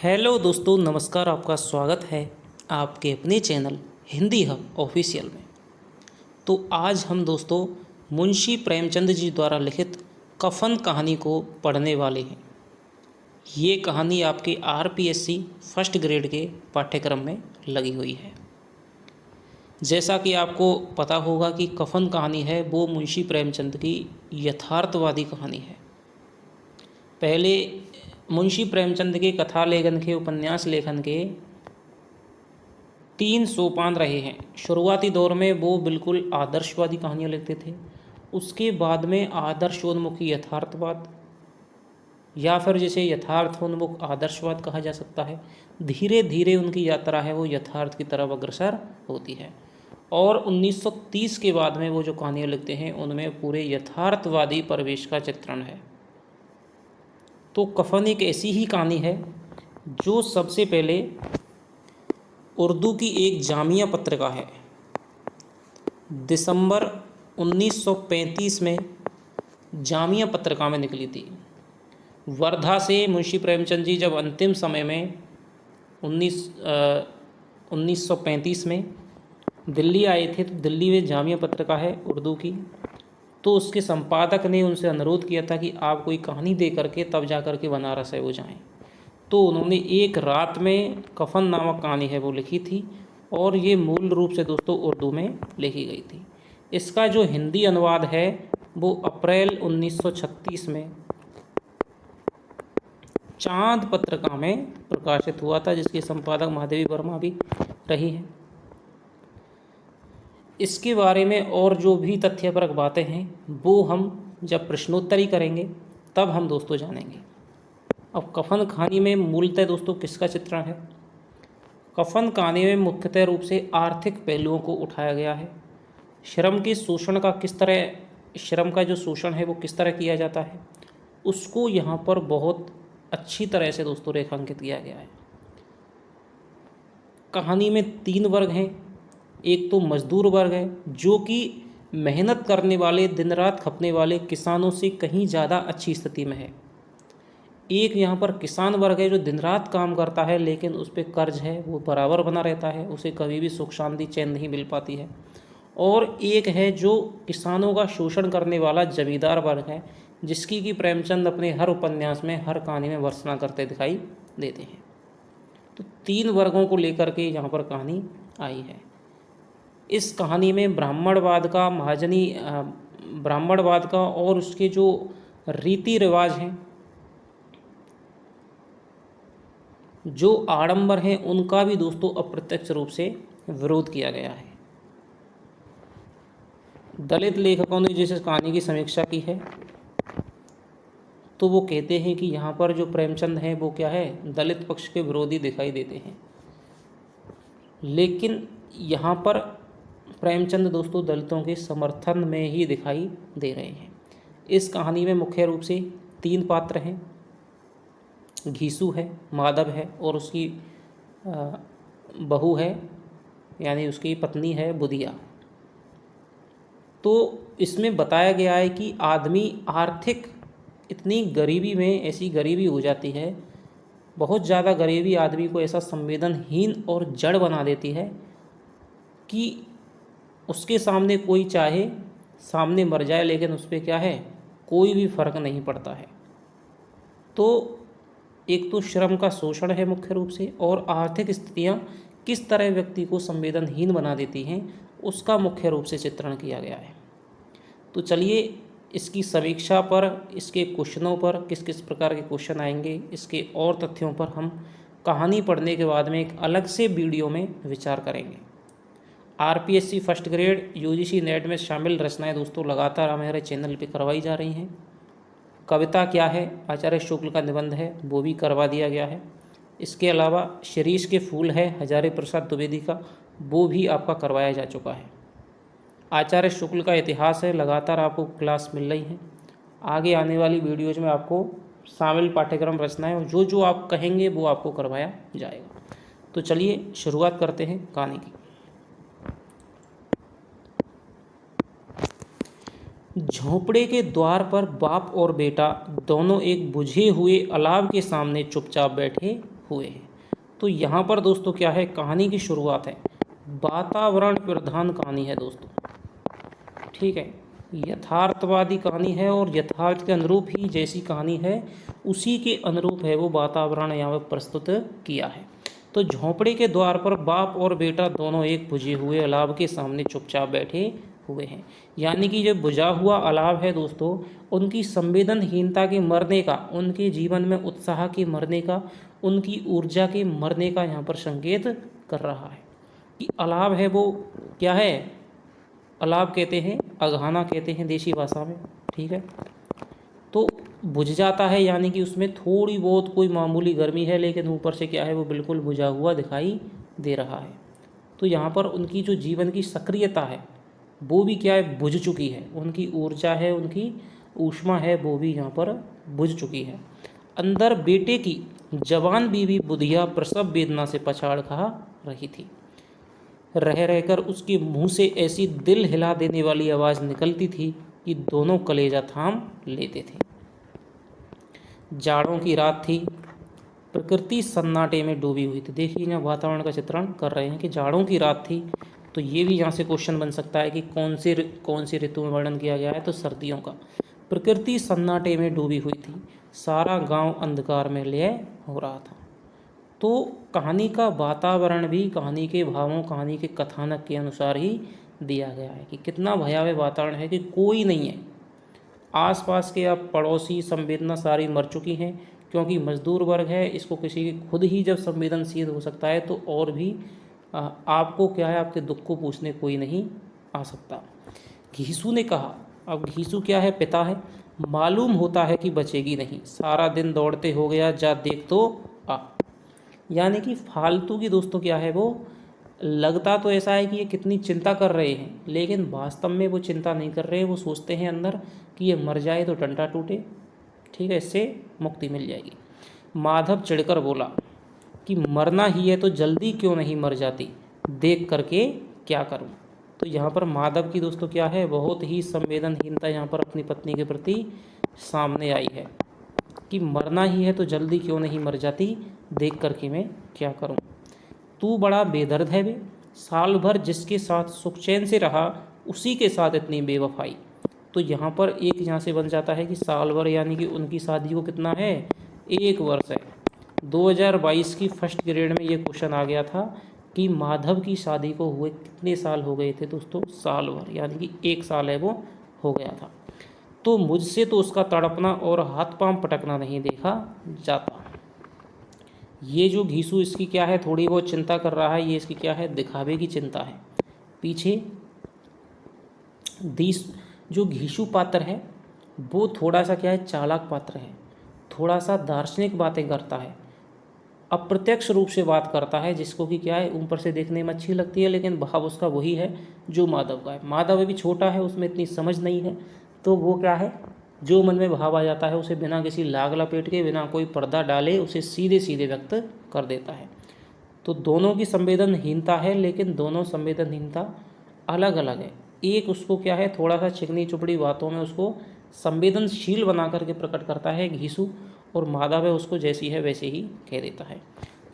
Hello दोस्तों, नमस्कार। आपका स्वागत है आपके अपने चैनल हिंदी हब ऑफिशियल में। तो आज हम दोस्तों मुंशी प्रेमचंद जी द्वारा लिखित कफन कहानी को पढ़ने वाले हैं। ये कहानी आपके आरपीएससी फर्स्ट ग्रेड के पाठ्यक्रम में लगी हुई है। जैसा कि आपको पता होगा कि कफन कहानी है वो मुंशी प्रेमचंद की यथार्थवादी कहानी है। पहले मुंशी प्रेमचंद के कथा लेखन के उपन्यास लेखन के 3 सोपान रहे हैं। शुरुआती दौर में वो बिल्कुल आदर्शवादी कहानियाँ लिखते थे। उसके बाद में आदर्शोन्मुखी यथार्थवाद या फिर जिसे यथार्थोन्मुख आदर्शवाद कहा जा सकता है। धीरे धीरे उनकी यात्रा है वो यथार्थ की तरफ अग्रसर होती है और 1930 के बाद में वो जो कहानियाँ लिखते हैं उनमें पूरे यथार्थवादी परिवेश का चित्रण है। तो कफन एक ऐसी ही कहानी है जो सबसे पहले उर्दू की एक जामिया पत्रिका है। दिसंबर 1935 में जामिया पत्रिका में निकली थी। वर्धा से मुंशी प्रेमचंद जी जब अंतिम समय में 1935 में दिल्ली आए थे तो दिल्ली में जामिया पत्रिका है उर्दू की। तो उसके संपादक ने उनसे अनुरोध किया था कि आप कोई कहानी दे करके तब जा कर के बनारस है वो जाएं। तो उन्होंने एक रात में कफन नामक कहानी है वो लिखी थी और ये मूल रूप से दोस्तों उर्दू में लिखी गई थी। इसका जो हिंदी अनुवाद है वो अप्रैल 1936 में चांद पत्रिका में प्रकाशित हुआ था, जिसके संपादक महादेवी वर्मा भी रही हैं। इसके बारे में और जो भी तथ्यपरक बातें हैं वो हम जब प्रश्नोत्तरी करेंगे तब हम दोस्तों जानेंगे। अब कफन कहानी में मूलतः दोस्तों किसका चित्रण है? कफन कहानी में मुख्यतः रूप से आर्थिक पहलुओं को उठाया गया है। श्रम के शोषण का श्रम का जो शोषण है वो किस तरह किया जाता है उसको यहाँ पर बहुत अच्छी तरह से दोस्तों रेखांकित किया गया है। कहानी में 3 वर्ग हैं। एक तो मजदूर वर्ग है जो कि मेहनत करने वाले, दिन रात खपने वाले किसानों से कहीं ज़्यादा अच्छी स्थिति में है। एक यहाँ पर किसान वर्ग है जो दिन रात काम करता है लेकिन उस पर कर्ज है वो बराबर बना रहता है, उसे कभी भी सुख शांति चैन नहीं मिल पाती है। और एक है जो किसानों का शोषण करने वाला जमींदार वर्ग है, जिसकी कि प्रेमचंद अपने हर उपन्यास में, हर कहानी में भर्त्सना करते दिखाई देते हैं। तो 3 वर्गों को लेकर के यहाँ पर कहानी आई है। इस कहानी में ब्राह्मणवाद का और उसके जो रीति रिवाज हैं, जो आडंबर हैं, उनका भी दोस्तों अप्रत्यक्ष रूप से विरोध किया गया है। दलित लेखकों ने जिस कहानी की समीक्षा की है तो वो कहते हैं कि यहाँ पर जो प्रेमचंद हैं वो क्या है, दलित पक्ष के विरोधी दिखाई देते हैं। लेकिन यहाँ पर प्रेमचंद दोस्तों दलितों के समर्थन में ही दिखाई दे रहे हैं। इस कहानी में मुख्य रूप से 3 पात्र हैं। घीसू है, माधव है और उसकी बहू है, यानी उसकी पत्नी है बुधिया। तो इसमें बताया गया है कि आदमी आर्थिक इतनी गरीबी में, ऐसी गरीबी हो जाती है, बहुत ज़्यादा गरीबी आदमी को ऐसा संवेदनहीन और जड़ बना देती है कि उसके सामने कोई चाहे सामने मर जाए लेकिन उस पर क्या है, कोई भी फर्क नहीं पड़ता है। तो एक तो श्रम का शोषण है मुख्य रूप से, और आर्थिक स्थितियाँ किस तरह व्यक्ति को संवेदनहीन बना देती हैं उसका मुख्य रूप से चित्रण किया गया है। तो चलिए इसकी समीक्षा पर, इसके क्वेश्चनों पर, किस किस प्रकार के क्वेश्चन आएंगे, इसके और तथ्यों पर हम कहानी पढ़ने के बाद में एक अलग से वीडियो में विचार करेंगे। RPSC first grade UGC net में शामिल रचनाएं दोस्तों लगातार हमारे चैनल पे करवाई जा रही हैं। कविता क्या है, आचार्य शुक्ल का निबंध है, वो भी करवा दिया गया है। इसके अलावा शिरीष के फूल है हजारी प्रसाद द्विवेदी का, वो भी आपका करवाया जा चुका है। आचार्य शुक्ल का इतिहास है, लगातार आपको क्लास मिल रही है। आगे आने वाली वीडियोज़ में आपको शामिल पाठ्यक्रम रचनाएं और जो जो आप कहेंगे वो आपको करवाया जाएगा। तो चलिए शुरुआत करते हैं कहानी की। झोंपड़े के द्वार पर बाप और बेटा दोनों एक बुझे हुए अलाव के सामने चुपचाप बैठे हुए हैं। तो यहाँ पर दोस्तों क्या है, कहानी की शुरुआत है, वातावरण प्रधान कहानी है दोस्तों, ठीक है, यथार्थवादी कहानी है और यथार्थ के अनुरूप ही जैसी कहानी है उसी के अनुरूप है वो वातावरण यहाँ पर प्रस्तुत किया है। तो झोंपड़े के द्वार पर बाप और बेटा दोनों एक बुझे हुए अलाव के सामने चुपचाप बैठे हुए हैं। यानी कि जो बुझा हुआ अलाव है दोस्तों, उनकी संवेदनहीनता के मरने का, उनके जीवन में उत्साह के मरने का, उनकी ऊर्जा के मरने का यहाँ पर संकेत कर रहा है कि अलाव है वो क्या है, अलाव कहते हैं, अघाना कहते हैं देसी भाषा में, ठीक है। तो बुझ जाता है यानी कि उसमें थोड़ी बहुत कोई मामूली गर्मी है, लेकिन ऊपर से क्या है वो बिल्कुल बुझा हुआ दिखाई दे रहा है। तो यहाँ पर उनकी जो जीवन की सक्रियता है वो भी क्या है, बुझ चुकी है, उनकी ऊर्जा है, उनकी ऊष्मा है, वो भी यहाँ पर बुझ चुकी है। अंदर बेटे की जवान बीवी बुधिया प्रसव वेदना से पछाड़ खा रही थी। रह रहकर उसके मुंह से ऐसी दिल हिला देने वाली आवाज़ निकलती थी कि दोनों कलेजा थाम लेते थे। जाड़ों की रात थी, प्रकृति सन्नाटे में डूबी हुई थी। देखिए यहाँ वातावरण का चित्रण कर रहे हैं कि जाड़ों की रात थी, तो ये भी यहाँ से क्वेश्चन बन सकता है कि कौन सी ऋतु में वर्णन किया गया है, तो सर्दियों का। प्रकृति सन्नाटे में डूबी हुई थी, सारा गांव अंधकार में लय हो रहा था। तो कहानी का वातावरण भी कहानी के भावों, कहानी के कथानक के अनुसार ही दिया गया है कि कितना भयावह वातावरण है कि कोई नहीं है आसपास के। अब पड़ोसी संवेदना सारी मर चुकी हैं, क्योंकि मजदूर वर्ग है, इसको किसी की खुद ही जब संवेदनशील हो सकता है तो और भी आपको क्या है, आपके दुख को पूछने कोई नहीं आ सकता। घीसू ने कहा, अब घीसू क्या है, पिता है, मालूम होता है कि बचेगी नहीं, सारा दिन दौड़ते हो गया, जा देख तो आ। यानी कि फालतू की दोस्तों क्या है वो, लगता तो ऐसा है कि ये कितनी चिंता कर रहे हैं, लेकिन वास्तव में वो चिंता नहीं कर रहे हैं। वो सोचते हैं अंदर कि ये मर जाए तो डंडा टूटे, ठीक है, इससे मुक्ति मिल जाएगी। माधव चिढ़कर बोला कि मरना ही है तो जल्दी क्यों नहीं मर जाती, देख करके क्या करूं। तो यहाँ पर माधव की दोस्तों क्या है, बहुत ही संवेदनहीनता यहाँ पर अपनी पत्नी के प्रति सामने आई है कि मरना ही है तो जल्दी क्यों नहीं मर जाती, देख करके मैं क्या करूं। तू बड़ा बेदर्द है बे, साल भर जिसके साथ सुख चैन से रहा उसी के साथ इतनी बेवफाई। तो यहाँ पर एक यहाँ से बन जाता है कि साल भर यानी कि उनकी शादी को कितना है, 1 वर्ष है। 2022 की फर्स्ट ग्रेड में ये क्वेश्चन आ गया था कि माधव की शादी को हुए कितने साल हो गए थे दोस्तों, साल भर, यानी कि 1 साल है वो हो गया था। तो मुझसे तो उसका तड़पना और हाथ पांव पटकना नहीं देखा जाता। ये जो घीसू इसकी क्या है, थोड़ी बहुत चिंता कर रहा है, ये इसकी क्या है, दिखावे की चिंता है। पीछे जो घीसू पात्र है वो थोड़ा सा क्या है, चालाक पात्र है, थोड़ा सा दार्शनिक बातें करता है, अप्रत्यक्ष रूप से बात करता है, जिसको कि क्या है, ऊपर से देखने में अच्छी लगती है, लेकिन भाव उसका वही है जो माधव का है। माधव अभी छोटा है, उसमें इतनी समझ नहीं है, तो वो क्या है, जो मन में भाव आ जाता है उसे बिना किसी लाग लपेट के, बिना कोई पर्दा डाले उसे सीधे सीधे व्यक्त कर देता है। तो दोनों की संवेदनहीनता है, लेकिन दोनों संवेदनहीनता अलग अलग है। एक उसको क्या है, थोड़ा सा चिकनी चुपड़ी बातों में उसको संवेदनशील बना करके प्रकट करता है घीसू, और माधव है उसको जैसी है वैसे ही कह देता है।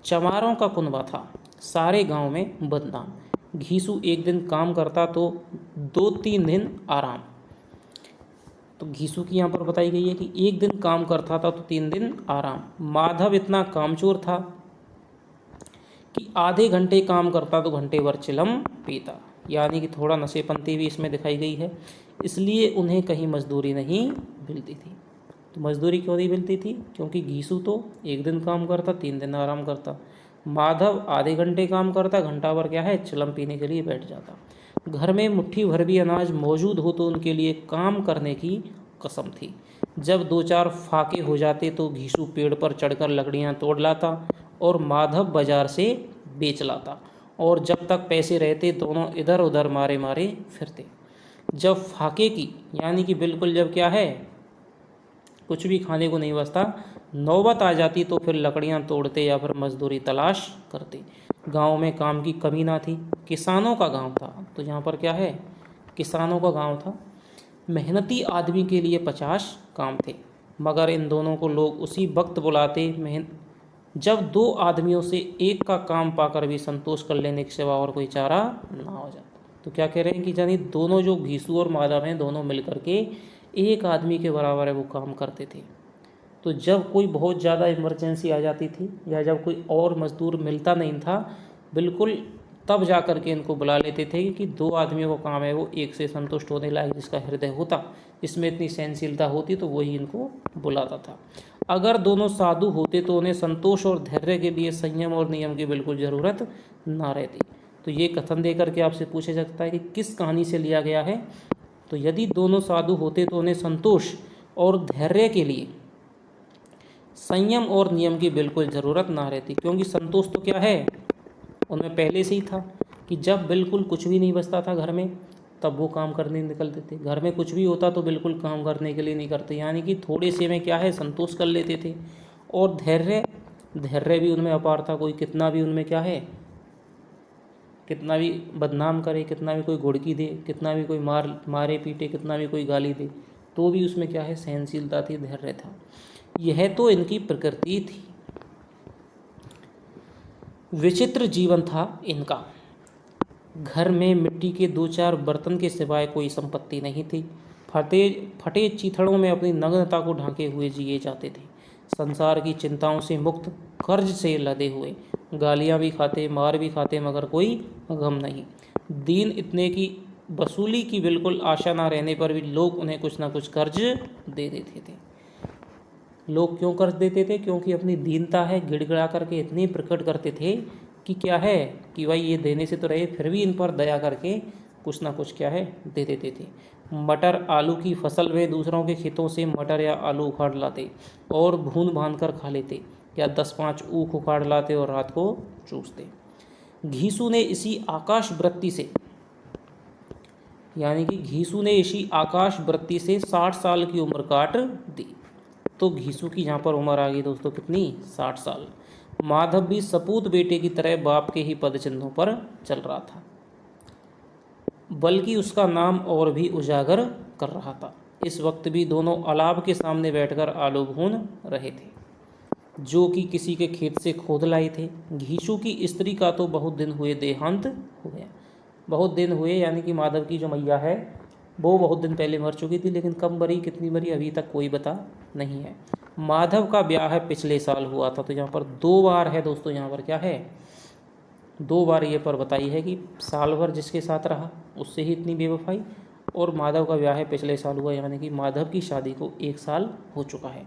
चमारों का कुनबा था, सारे गांव में बदनाम। घीसू एक दिन काम करता तो 2-3 दिन आराम। तो घीसू की यहाँ पर बताई गई है कि एक दिन काम करता था तो 3 दिन आराम। माधव इतना कामचोर था कि आधे घंटे काम करता तो घंटे भर चिलम पीता, यानी कि थोड़ा नशेपंती भी इसमें दिखाई गई है। इसलिए उन्हें कहीं मजदूरी नहीं मिलती थी। तो मजदूरी क्यों नहीं मिलती थी, क्योंकि घीसू तो एक दिन काम करता, 3 दिन आराम करता। माधव आधे घंटे काम करता, घंटा भर क्या है, चिलम पीने के लिए बैठ जाता। घर में मुट्ठी भर भी अनाज मौजूद हो तो उनके लिए काम करने की कसम थी। जब 2-4 फाके हो जाते तो घीसू पेड़ पर चढ़कर लकड़ियां तोड़ लाता और माधव बाजार से बेच लाता, और जब तक पैसे रहते दोनों इधर उधर मारे मारे फिरते। जब फाके की यानी कि बिल्कुल जब क्या है, कुछ भी खाने को नहीं बचता, नौबत आ जाती तो फिर लकड़ियां तोड़ते या फिर मजदूरी तलाश करते। गांव में काम की कमी ना थी, किसानों का गांव था। तो यहाँ पर क्या है, किसानों का गांव था। मेहनती आदमी के लिए 50 काम थे, मगर इन दोनों को लोग उसी वक्त बुलाते जब दो आदमियों से एक का काम पाकर भी संतोष कर लेने के सिवा और कोई चारा ना हो जाता। तो क्या कह रहे हैं कि यानी दोनों जो घीसू और माधव हैं, दोनों मिलकर के एक आदमी के बराबर है वो काम करते थे। तो जब कोई बहुत ज़्यादा इमरजेंसी आ जाती थी या जब कोई और मज़दूर मिलता नहीं था, बिल्कुल तब जा कर के इनको बुला लेते थे कि दो आदमियों का काम है वो एक से संतुष्ट होने लायक जिसका हृदय होता, जिसमें इतनी सहनशीलता होती, तो वही इनको बुलाता था। अगर दोनों साधु होते तो उन्हें संतोष और धैर्य के लिए संयम और नियम की बिल्कुल ज़रूरत ना रहती। तो ये कथन दे करके आपसे पूछा जाता है कि किस कहानी से लिया गया है। तो यदि दोनों साधु होते तो उन्हें संतोष और धैर्य के लिए संयम और नियम की बिल्कुल ज़रूरत ना रहती, क्योंकि संतोष तो क्या है उनमें पहले से ही था कि जब बिल्कुल कुछ भी नहीं बचता था घर में तब वो काम करने निकलते थे, घर में कुछ भी होता तो बिल्कुल काम करने के लिए नहीं करते, यानी कि थोड़े से में क्या है संतोष कर लेते थे। और धैर्य भी उनमें अपार था। कोई कितना भी उनमें क्या है, कितना भी बदनाम करे, कितना भी कोई घुड़की दे, कितना भी कोई मारे पीटे, कितना भी कोई गाली दे, तो भी उसमें क्या है सहनशीलता थी, धैर्य था। यह तो इनकी प्रकृति थी। विचित्र जीवन था इनका। घर में मिट्टी के 2-4 बर्तन के सिवाय कोई संपत्ति नहीं थी। फटे चीथड़ों में अपनी नग्नता को ढांके हुए जिए जाते थे। संसार की चिंताओं से मुक्त, कर्ज से लदे हुए, गालियां भी खाते, मार भी खाते, मगर कोई गम नहीं। दीन इतने की वसूली की बिल्कुल आशा ना रहने पर भी लोग उन्हें कुछ ना कुछ कर्ज दे देते थे। लोग क्यों कर्ज देते थे? क्योंकि अपनी दीनता है गिड़गिड़ा करके इतनी प्रकट करते थे कि क्या है कि भाई ये देने से तो रहे, फिर भी इन पर दया करके कुछ ना कुछ क्या है दे देते थे। मटर आलू की फसल में दूसरों के खेतों से मटर या आलू उखाड़ लाते और भून बांध कर खा लेते, या 10-5 ऊख उखाड़ लाते और रात को चूसते। घीसू ने इसी आकाश वृत्ति से, यानी कि घीसू ने इसी आकाश वृत्ति से 60 साल की उम्र काट दी। तो घीसू की यहाँ पर उम्र आ गई दोस्तों कितनी, 60 साल। माधव भी सपूत बेटे की तरह बाप के ही पद चिन्हों पर चल रहा था, बल्कि उसका नाम और भी उजागर कर रहा था। इस वक्त भी दोनों अलाव के सामने बैठकर आलू भून रहे थे, जो कि किसी के खेत से खोद लाए थे। घीसू की स्त्री का तो बहुत दिन हुए देहांत हो गया। बहुत दिन हुए यानी कि माधव की जो मैया है वो बहुत दिन पहले मर चुकी थी, लेकिन कब मरी कितनी मरी अभी तक कोई बता नहीं है। माधव का ब्याह है पिछले साल हुआ था। तो यहाँ पर 2 बार है दोस्तों, यहाँ पर क्या है 2 बार ये पर बताई है कि साल भर जिसके साथ रहा उससे ही इतनी बेवफाई, और माधव का ब्याह है पिछले साल हुआ, यानी कि माधव की शादी को 1 साल हो चुका है।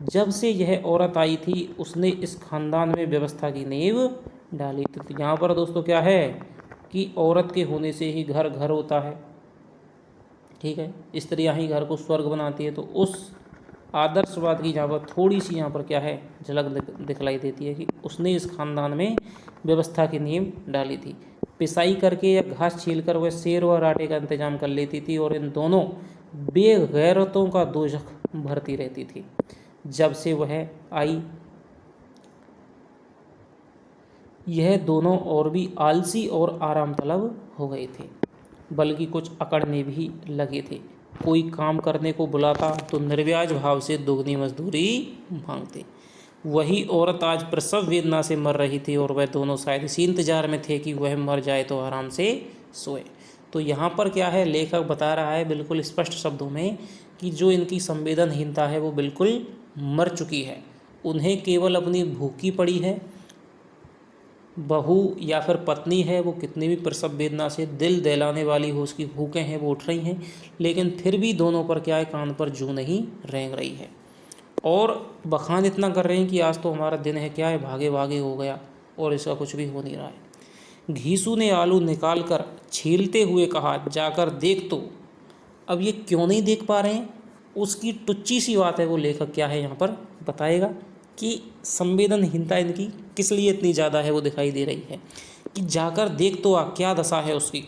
जब से यह औरत आई थी उसने इस खानदान में व्यवस्था की नींव डाली थी। तो यहाँ पर दोस्तों क्या है कि औरत के होने से ही घर घर होता है, ठीक है, स्त्रियाँ ही घर को स्वर्ग बनाती है। तो उस आदर्शवाद की यहाँ पर थोड़ी सी यहाँ पर क्या है झलक दिखलाई देती है कि उसने इस खानदान में व्यवस्था की नींव डाली थी। पिसाई करके या घास छील कर वह शेर व आटे का इंतजाम कर लेती थी और इन दोनों बेगैरतों का दोजख भरती रहती थी। जब से वह आई यह दोनों और भी आलसी और आराम तलब हो गए थे, बल्कि कुछ अकड़ने भी लगे थे। कोई काम करने को बुलाता तो निर्व्याज भाव से दोगुनी मजदूरी मांगते। वही औरत आज प्रसव वेदना से मर रही थी और वह दोनों शायद इसी इंतजार में थे कि वह मर जाए तो आराम से सोए। तो यहाँ पर क्या है लेखक बता रहा है बिल्कुल स्पष्ट शब्दों में कि जो इनकी संवेदनहीनता है वो बिल्कुल मर चुकी है। उन्हें केवल अपनी भूख की पड़ी है। बहू या फिर पत्नी है वो कितनी भी प्रसव वेदना से दिल दहलाने वाली हो उसकी भूखें हैं वो उठ रही हैं, लेकिन फिर भी दोनों पर क्या है कान पर जूं नहीं रेंग रही है और बखान इतना कर रहे हैं कि आज तो हमारा दिन है क्या है भागे भागे हो गया और इसका कुछ भी हो नहीं रहा है। घीसू ने आलू निकाल कर छीलते हुए कहा, जाकर देख तो। अब ये क्यों नहीं देख पा रहे हैं उसकी टुच्ची सी बात है, वो लेखक क्या है यहाँ पर बताएगा कि संवेदनहीनता इनकी किस लिए इतनी ज़्यादा है वो दिखाई दे रही है कि जाकर देख तो आ क्या दशा है उसकी।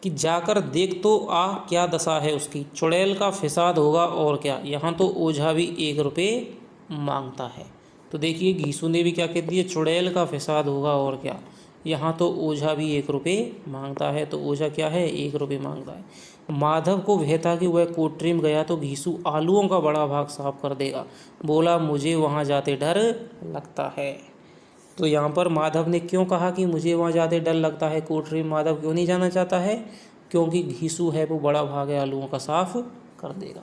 कि जाकर देख तो आ क्या दशा है उसकी, चुड़ैल का फिसाद होगा और क्या, यहाँ तो ओझा भी 1 रुपये मांगता है। तो देखिए घीसू ने भी क्या कह दिया, चुड़ैल का फिसाद होगा और क्या, यहाँ तो ओझा भी 1 रुपये मांगता है, तो ओझा क्या है, 1 रुपये मांगता है। माधव को वह था कि वह कोठरी में गया तो घीसू आलूओं का बड़ा भाग साफ कर देगा। बोला मुझे वहाँ जाते डर लगता है। तो यहाँ पर माधव ने क्यों कहा कि मुझे वहाँ जाते डर लगता है, कोठरी में माधव क्यों नहीं जाना चाहता है, क्योंकि घीसू है वो बड़ा भाग है आलूओं का साफ कर देगा।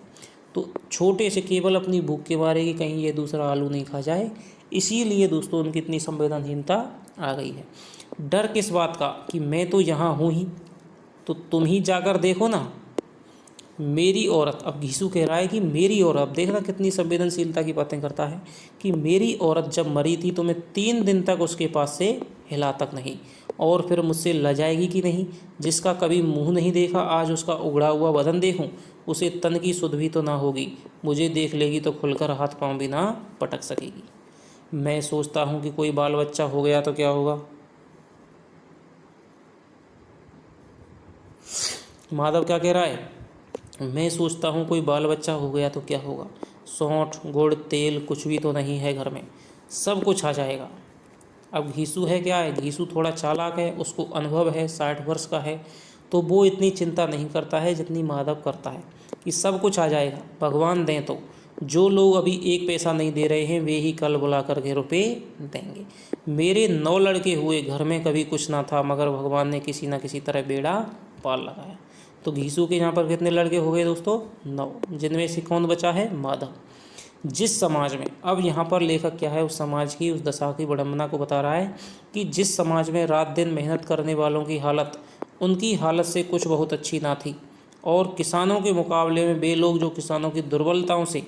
तो छोटे से केवल अपनी भूख के मारे कि कहीं ये दूसरा आलू नहीं खा जाए, इसीलिए दोस्तों उनकी इतनी संवेदनहीनता आ गई है। डर किस बात का, कि मैं तो यहाँ हूँ ही, तो तुम ही जाकर देखो ना मेरी औरत। अब घीसू कह रहा है कि मेरी औरत, देखना कितनी संवेदनशीलता की बातें करता है, कि मेरी औरत जब मरी थी तो मैं 3 दिन तक उसके पास से हिला तक नहीं, और फिर मुझसे लजाएगी कि नहीं। जिसका कभी मुंह नहीं देखा आज उसका उगड़ा हुआ बदन देखूं, उसे तन की सुध भी तो ना होगी। मुझे देख लेगी तो खुलकर हाथ पांव भी ना पटक सकेगी। मैं सोचता हूँ कि कोई बाल बच्चा हो गया तो क्या होगा। माधव क्या कह रहा है, मैं सोचता हूँ कोई बाल बच्चा हो गया तो क्या होगा। सौंठ गुड़ तेल कुछ भी तो नहीं है घर में, सब कुछ आ जाएगा। अब घीसू है क्या है, घीसू थोड़ा चालाक है, उसको अनुभव है, 60 वर्ष का है, तो वो इतनी चिंता नहीं करता है जितनी माधव करता है कि सब कुछ आ जाएगा, भगवान दें तो। जो लोग अभी 1 पैसा नहीं दे रहे हैं वे ही कल बुला करके रुपये देंगे। मेरे 9 लड़के हुए, घर में कभी कुछ ना था, मगर भगवान ने किसी न किसी तरह बेड़ा पार लगाया। तो घीसू के यहाँ पर कितने लड़के हो गए दोस्तों, 9, जिनमें से कौन बचा है, माधव। जिस समाज में, अब यहाँ पर लेखक क्या है, उस समाज की उस दशा की विडंबना को बता रहा है कि जिस समाज में रात दिन मेहनत करने वालों की हालत उनकी हालत से कुछ बहुत अच्छी ना थी, और किसानों के मुकाबले में वे लोग जो किसानों की दुर्बलताओं से,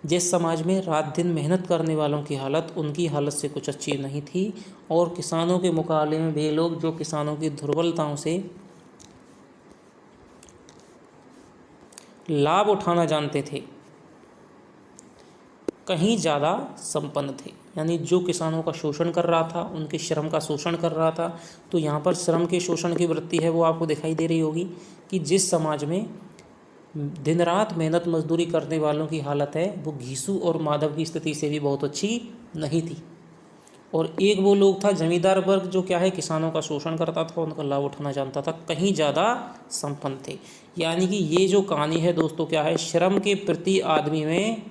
जिस समाज में रात दिन मेहनत करने वालों की हालत उनकी हालत से कुछ अच्छी नहीं थी, और किसानों के मुकाबले में वे लोग जो किसानों की दुर्बलताओं से लाभ उठाना जानते थे, कहीं ज़्यादा संपन्न थे। यानी जो किसानों का शोषण कर रहा था, उनके श्रम का शोषण कर रहा था, तो यहाँ पर श्रम के शोषण की वृत्ति है वो आपको दिखाई दे रही होगी कि जिस समाज में दिन रात मेहनत मजदूरी करने वालों की हालत है वो घीसू और माधव की स्थिति से भी बहुत अच्छी नहीं थी। और एक वो लोग था जमींदार वर्ग जो क्या है, किसानों का शोषण करता था, उनका लाभ उठाना जानता था, कहीं ज़्यादा संपन्न थे। यानी कि ये जो कहानी है दोस्तों क्या है, श्रम के प्रति आदमी में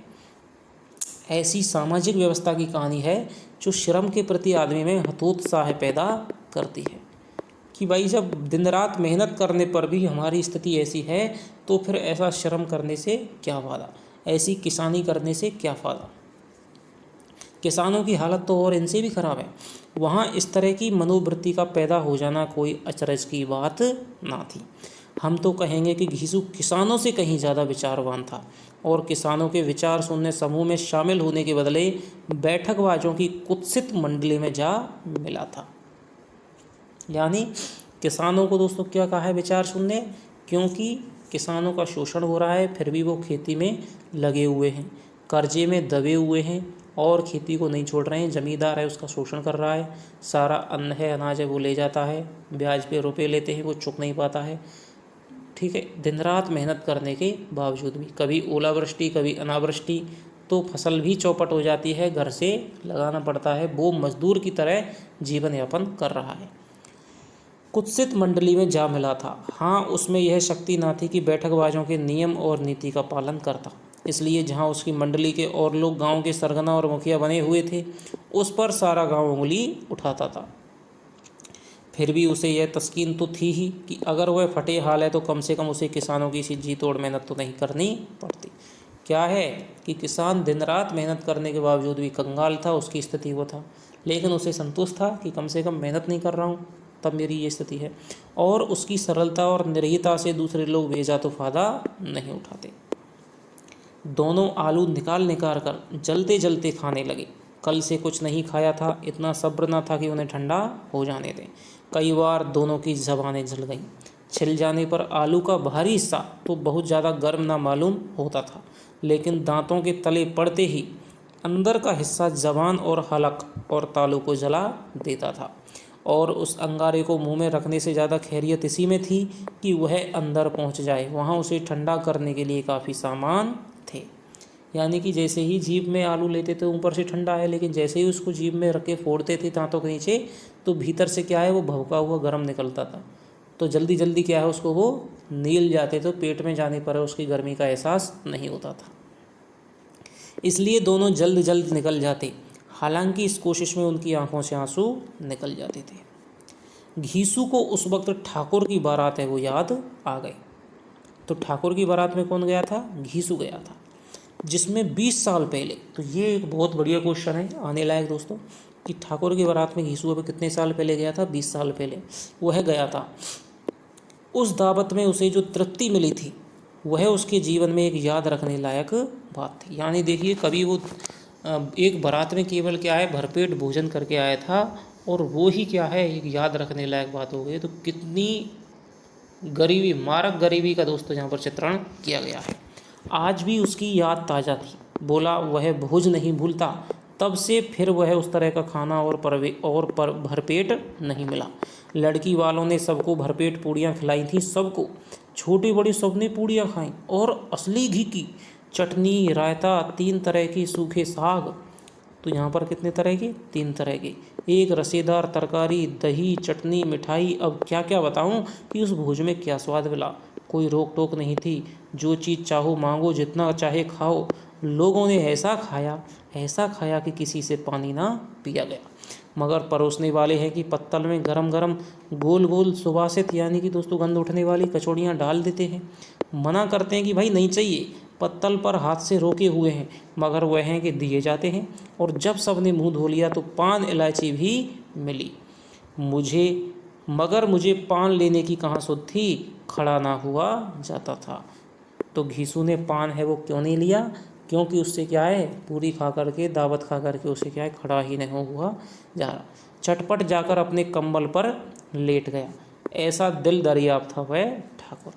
ऐसी सामाजिक व्यवस्था की कहानी है जो श्रम के प्रति आदमी में हतोत्साह पैदा करती है कि भाई जब दिन रात मेहनत करने पर भी हमारी स्थिति ऐसी है तो फिर ऐसा श्रम करने से क्या फ़ायदा, ऐसी किसानी करने से क्या फ़ायदा। किसानों की हालत तो और इनसे भी ख़राब है। वहाँ इस तरह की मनोवृत्ति का पैदा हो जाना कोई अचरज की बात ना थी। हम तो कहेंगे कि घीसू किसानों से कहीं ज़्यादा विचारवान था, और किसानों के विचार सुनने समूह में शामिल होने के बदले बैठकबाजों की कुत्सित मंडली में जा मिला था। यानी किसानों को दोस्तों क्या कहा है, विचार सुनने, क्योंकि किसानों का शोषण हो रहा है फिर भी वो खेती में लगे हुए हैं, कर्जे में दबे हुए हैं और खेती को नहीं छोड़ रहे हैं। जमींदार है उसका शोषण कर रहा है, सारा अन्न है अनाज है वो ले जाता है, ब्याज पे रुपए लेते हैं वो चुक नहीं पाता है। ठीक है, दिन रात मेहनत करने के बावजूद भी कभी ओलावृष्टि कभी अनावृष्टि, तो फसल भी चौपट हो जाती है, घर से लगाना पड़ता है, वो मजदूर की तरह जीवन यापन कर रहा है। कुत्सित मंडली में जा मिला था। हाँ, उसमें यह शक्ति ना थी कि बैठकबाजों के नियम और नीति का पालन करता, इसलिए जहाँ उसकी मंडली के और लोग गांव के सरगना और मुखिया बने हुए थे उस पर सारा गांव उंगली उठाता था। फिर भी उसे यह तस्कीन तो थी ही कि अगर वह फटे हाल है तो कम से कम उसे किसानों की सी जी तोड़ मेहनत तो नहीं करनी पड़ती। क्या है कि किसान दिन रात मेहनत करने के बावजूद भी कंगाल था, उसकी स्थिति वो था, लेकिन उसे संतोष था कि कम से कम मेहनत नहीं कर रहा हूँ तब मेरी ये स्थिति है। और उसकी सरलता और निर्भीकता से दूसरे लोग बेजा तो फ़ायदा नहीं उठाते। दोनों आलू निकाल कर जलते जलते खाने लगे। कल से कुछ नहीं खाया था, इतना सब्र न था कि उन्हें ठंडा हो जाने दें। कई बार दोनों की ज़बानें जल गईं। छिल जाने पर आलू का बाहरी हिस्सा तो बहुत ज़्यादा गर्म ना मालूम होता था, लेकिन दांतों के तले पड़ते ही अंदर का हिस्सा ज़बान और हलक और तालू को जला देता था। और उस अंगारे को मुंह में रखने से ज़्यादा खैरियत इसी में थी कि वह अंदर पहुंच जाए, वहां उसे ठंडा करने के लिए काफ़ी सामान थे। यानी कि जैसे ही जीभ में आलू लेते थे ऊपर से ठंडा है, लेकिन जैसे ही उसको जीभ में रख के फोड़ते थे दांतों के नीचे तो भीतर से क्या है वो भभका हुआ गर्म निकलता था। तो जल्दी जल्दी क्या है उसको वो नील जाते, तो पेट में जाने पर उसकी गर्मी का एहसास नहीं होता था, इसलिए दोनों जल्द जल्द निकल जाते। हालांकि इस कोशिश में उनकी आंखों से आंसू निकल जाते थे। घीसू को उस वक्त ठाकुर की बारात है वो याद आ गई। तो ठाकुर की बारात में कौन गया था? घीसू गया था, जिसमें 20 साल पहले, तो ये एक बहुत बढ़िया क्वेश्चन है आने लायक दोस्तों, कि ठाकुर की बारात में घीसू अभी कितने साल पहले गया था? 20 साल पहले वह गया था। उस दावत में उसे जो तृप्ति मिली थी वह उसके जीवन में एक याद रखने लायक बात थी। यानी देखिए, कभी वो एक बारात में केवल क्या है भरपेट भोजन करके आया था और वो ही क्या है एक याद रखने लायक बात हो गई। तो कितनी गरीबी, मारक गरीबी का दोस्तों यहाँ पर चित्रण किया गया है। आज भी उसकी याद ताज़ा थी। बोला वह भोज नहीं भूलता। तब से फिर वह उस तरह का खाना और भरपेट नहीं मिला। लड़की वालों ने सबको भरपेट पूड़ियाँ खिलाई थी, सबको, छोटी बड़ी सबने पूड़ियाँ खाईं, और असली घी की चटनी, रायता, 3 तरह की सूखे साग। तो यहाँ पर कितने तरह के? 3 तरह के, एक रसेदार तरकारी, दही, चटनी, मिठाई। अब क्या क्या बताऊँ कि उस भोज में क्या स्वाद मिला। कोई रोक टोक नहीं थी, जो चीज़ चाहो मांगो, जितना चाहे खाओ। लोगों ने ऐसा खाया कि किसी से पानी ना पिया गया। मगर परोसने वाले हैं कि पत्तल में गरम गरम गोल गोल सुवासित यानी कि दोस्तों गंध उठने वाली कचौड़ियाँ डाल देते हैं। मना करते हैं कि भाई नहीं चाहिए, पत्तल पर हाथ से रोके हुए हैं, मगर वह हैं कि दिए जाते हैं। और जब सबने मुंह धो लिया तो पान इलायची भी मिली। मुझे पान लेने की कहाँ सुध थी, खड़ा ना हुआ जाता था। तो घीसू ने पान है वो क्यों नहीं लिया? क्योंकि उससे क्या है पूरी खा करके, दावत खा करके उसे क्या है खड़ा ही नहीं हुआ जा रहा। चटपट जाकर अपने कंबल पर लेट गया। ऐसा दिल दरियाफ्त था वह ठाकुर।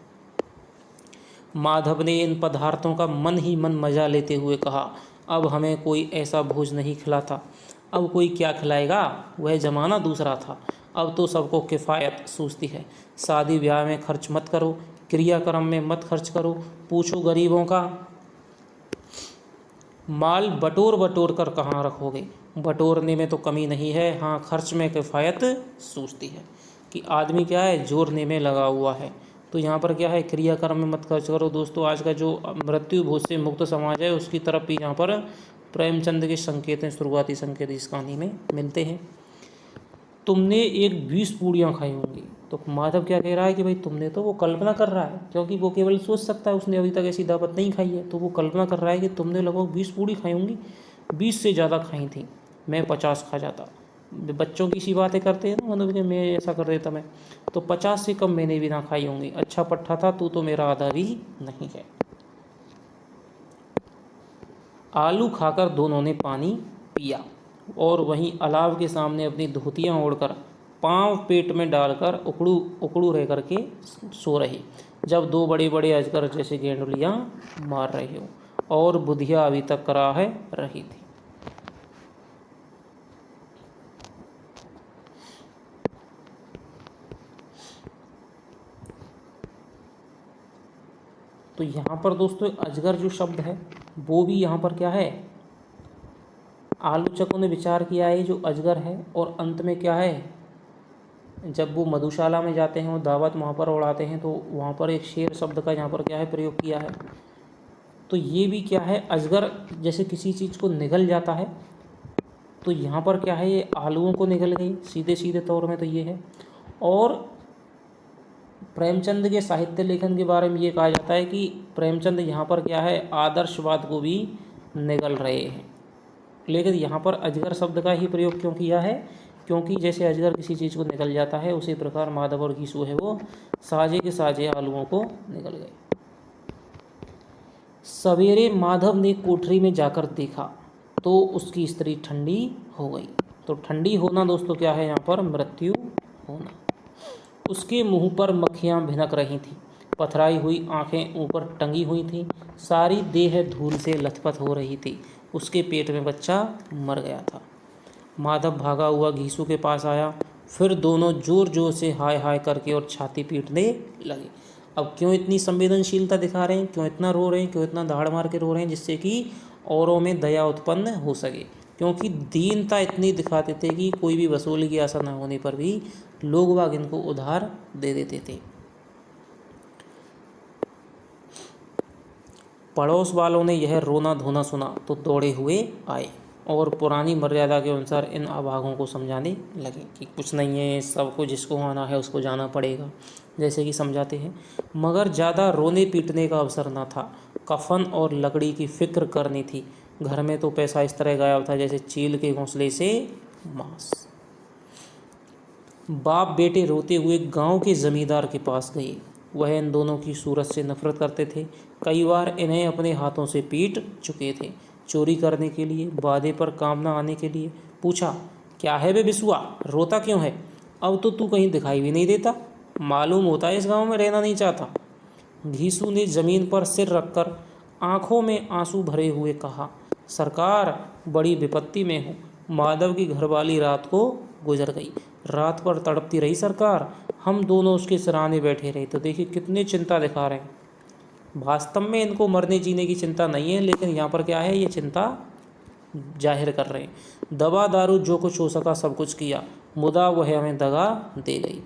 माधव ने इन पदार्थों का मन ही मन मजा लेते हुए कहा, अब हमें कोई ऐसा भोज नहीं खिलाता। अब कोई क्या खिलाएगा? वह ज़माना दूसरा था। अब तो सबको किफ़ायत सूझती है। शादी ब्याह में खर्च मत करो, क्रियाक्रम में मत खर्च करो, पूछो गरीबों का माल बटोर बटोर कर कहाँ रखोगे। बटोरने में तो कमी नहीं है, हाँ खर्च में किफ़ायत सूझती है। कि आदमी क्या है जोड़ने में लगा हुआ है। तो यहाँ पर क्या है क्रियाक्रम में मत खर्च करो। दोस्तों आज का जो मृत्यु भोज से मुक्त समाज है उसकी तरफ भी यहाँ पर प्रेमचंद के संकेत हैं, शुरुआती संकेत इस कहानी में मिलते हैं। तुमने एक 20 पूड़ियाँ खाई होंगी। तो माधव क्या कह रहा है कि भाई तुमने, तो वो कल्पना कर रहा है, क्योंकि वो केवल सोच सकता है, उसने अभी तक ऐसी दावत नहीं खाई है। तो वो कल्पना कर रहा है कि तुमने लगभग 20 पूड़ी खाई होंगी। 20 से ज़्यादा खाई थी, मैं 50 खा जाता। बच्चों की सी बातें करते हैं ना, मतलब कि मैं ऐसा कर देता मैं, तो 50 से कम मैंने भी ना खाई होंगी। अच्छा पट्टा था तू, तो मेरा आधा भी नहीं है। आलू खाकर दोनों ने पानी पिया और वहीं अलाव के सामने अपनी धोतियाँ ओढ़कर पाँव पेट में डालकर उकड़ू उकड़ू रह करके सो रहे, जब 2 बड़े बड़े अजगर जैसे गेंडुलियाँ मार रहे हो और बुधिया अभी तक कराह रही थी। तो यहाँ पर दोस्तों अजगर जो शब्द है वो भी यहाँ पर क्या है, आलोचकों ने विचार किया है जो अजगर है। और अंत में क्या है, जब वो मधुशाला में जाते हैं और दावत वहाँ पर उड़ाते हैं तो वहाँ पर एक शेर शब्द का यहाँ पर क्या है प्रयोग किया है। तो ये भी क्या है, अजगर जैसे किसी चीज़ को निगल जाता है, तो यहाँ पर क्या है ये आलूओं को निगल गई सीधे सीधे तौर में, तो ये है। और प्रेमचंद के साहित्य लेखन के बारे में ये कहा जाता है कि प्रेमचंद यहाँ पर क्या है आदर्शवाद को भी निगल रहे हैं। लेकिन यहाँ पर अजगर शब्द का ही प्रयोग क्यों किया है, क्योंकि जैसे अजगर किसी चीज़ को निगल जाता है उसी प्रकार माधव और घीसू है वो साजे के साजे आलूओं को निगल गए। सवेरे माधव ने कोठरी में जाकर देखा तो उसकी स्त्री ठंडी हो गई। तो ठंडी होना दोस्तों क्या है यहाँ पर, मृत्यु होना। उसके मुंह पर मक्खियाँ भिनक रही थीं, पथराई हुई आंखें ऊपर टंगी हुई थीं, सारी देह धूल से लथपथ हो रही थी। उसके पेट में बच्चा मर गया था। माधव भागा हुआ घीसू के पास आया, फिर दोनों जोर जोर से हाय हाय करके और छाती पीटने लगे। अब क्यों इतनी संवेदनशीलता दिखा रहे हैं, क्यों इतना रो रहे हैं, क्यों इतना दहाड़ मार के रो रहे हैं, जिससे कि औरों में दया उत्पन्न हो सके। क्योंकि दीनता इतनी दिखाते थे कि कोई भी वसूली की आशा न होने पर भी लोग बाग इनको उधार दे देते थे। पड़ोस वालों ने यह रोना धोना सुना तो दौड़े हुए आए और पुरानी मर्यादा के अनुसार इन अभागों को समझाने लगे कि कुछ नहीं है, सबको जिसको आना है उसको जाना पड़ेगा, जैसे कि समझाते हैं। मगर ज़्यादा रोने पीटने का अवसर न था, कफन और लकड़ी की फिक्र करनी थी। घर में तो पैसा इस तरह गायब था जैसे चील के घोंसले से मांस। बाप बेटे रोते हुए गांव के जमींदार के पास गए। वह इन दोनों की सूरत से नफरत करते थे। कई बार इन्हें अपने हाथों से पीट चुके थे, चोरी करने के लिए, वादे पर काम न आने के लिए। पूछा, क्या है बे बिसुआ, रोता क्यों है? अब तो तू कहीं दिखाई भी नहीं देता, मालूम होता है इस गांव में रहना नहीं चाहता। घीसू ने जमीन पर सिर रखकर आंखों में आंसू भरे हुए कहा, सरकार, बड़ी विपत्ति में हूँ। माधव की घरवाली रात को गुजर गई। रात पर तड़पती रही सरकार, हम दोनों उसके सिरहाने बैठे रहे। तो देखिए कितनी चिंता दिखा रहे हैं। वास्तव में इनको मरने जीने की चिंता नहीं है, लेकिन यहाँ पर क्या है, ये चिंता जाहिर कर रहे हैं। दवा दारू जो कुछ हो सका सब कुछ किया, मुदा वह हमें दगा दे गई।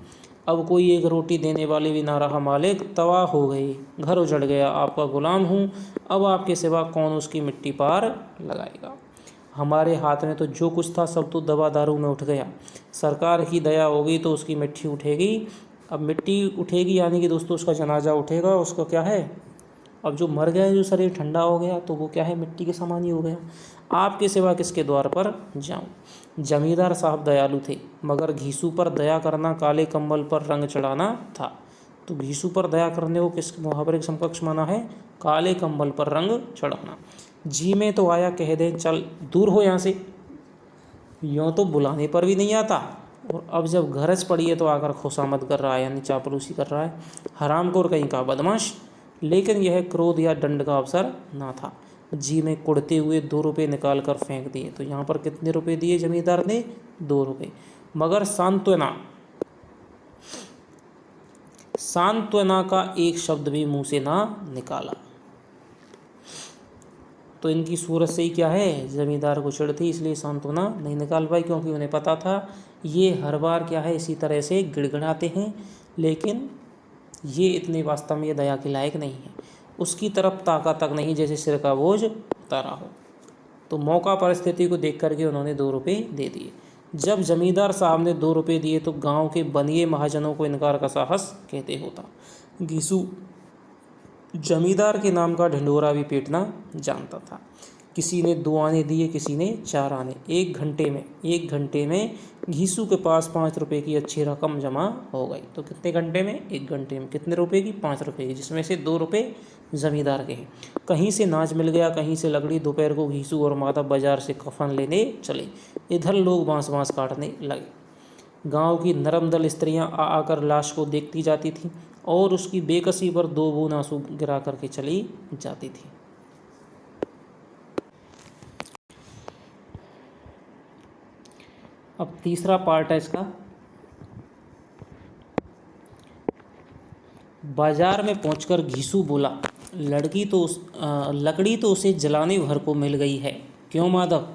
अब कोई एक रोटी देने वाले भी ना रहा मालिक, तबाह हो गई, घर उजड़ गया। आपका गुलाम हूँ, अब आपके सिवा कौन उसकी मिट्टी पार लगाएगा। हमारे हाथ में तो जो कुछ था सब तो दवा दारू में उठ गया। सरकार की दया होगी तो उसकी मिट्टी उठेगी। अब मिट्टी उठेगी यानी कि दोस्तों उसका जनाजा उठेगा। उसका क्या है, अब जो मर गया, जो शरीर ठंडा हो गया, तो वो क्या है, मिट्टी के समान ही हो गया। आपके सिवा किसके द्वार पर जाऊं। जमींदार साहब दयालु थे, मगर घीसू पर दया करना काले कंबल पर रंग चढ़ाना था। तो घीसू पर दया करने को किस मुहावरे के समकक्ष माना है, काले कंबल पर रंग चढ़ाना। जी में तो आया, कह दे चल दूर हो यहाँ से, यूँ तो बुलाने पर भी नहीं आता, और अब जब गरज पड़ी है तो आकर खुशामद कर रहा है, यानी चापलूसी कर रहा है। हरामखोर कहीं का बदमाश। लेकिन यह क्रोध या दंड का अवसर ना था। जी में कुड़ते हुए 2 रुपये निकाल कर फेंक दिए। तो यहाँ पर कितने रुपए दिए जमींदार ने, 2 रुपये। मगर सांत्वना का एक शब्द भी मुंह से ना निकाला। तो इनकी सूरत से ही क्या है, जमींदार को चिढ़ थी, इसलिए सांत्वना नहीं निकाल पाई, क्योंकि उन्हें पता था ये हर बार क्या है इसी तरह से गिड़गिड़ाते हैं, लेकिन ये इतने वास्तव में ये दया के लायक नहीं है। उसकी तरफ ताका तक नहीं, जैसे सिर का बोझ उतारा हो। तो मौका परिस्थिति को देख करके उन्होंने 2 रुपये दे दिए। जब जमींदार साहब ने 2 रुपये दिए तो गांव के बनिए महाजनों को इनकार का साहस कहते होता। घीसू जमींदार के नाम का ढिंढोरा भी पीटना जानता था। किसी ने 2 आने दिए, किसी ने 4 आने। एक घंटे में घीसू के पास 5 रुपये की अच्छी रकम जमा हो गई। तो कितने घंटे में, 1 घंटे में कितने रुपए की, 5 रुपये की, जिसमें से 2 रुपये जमींदार के हैं। कहीं से नाच मिल गया, कहीं से लकड़ी। दोपहर को घीसू और माधव बाजार से कफन लेने चले। इधर लोग बांस बांस काटने लगे। गांव की नरमदल स्त्रियां आ आकर लाश को देखती जाती थीं और उसकी बेकसी पर 2 बूंद आंसू गिरा करके चली जाती थी। अब तीसरा पार्ट है इसका। बाजार में पहुंचकर घीसू बोला, लकड़ी तो उसे जलाने भर को मिल गई है। क्यों माधव,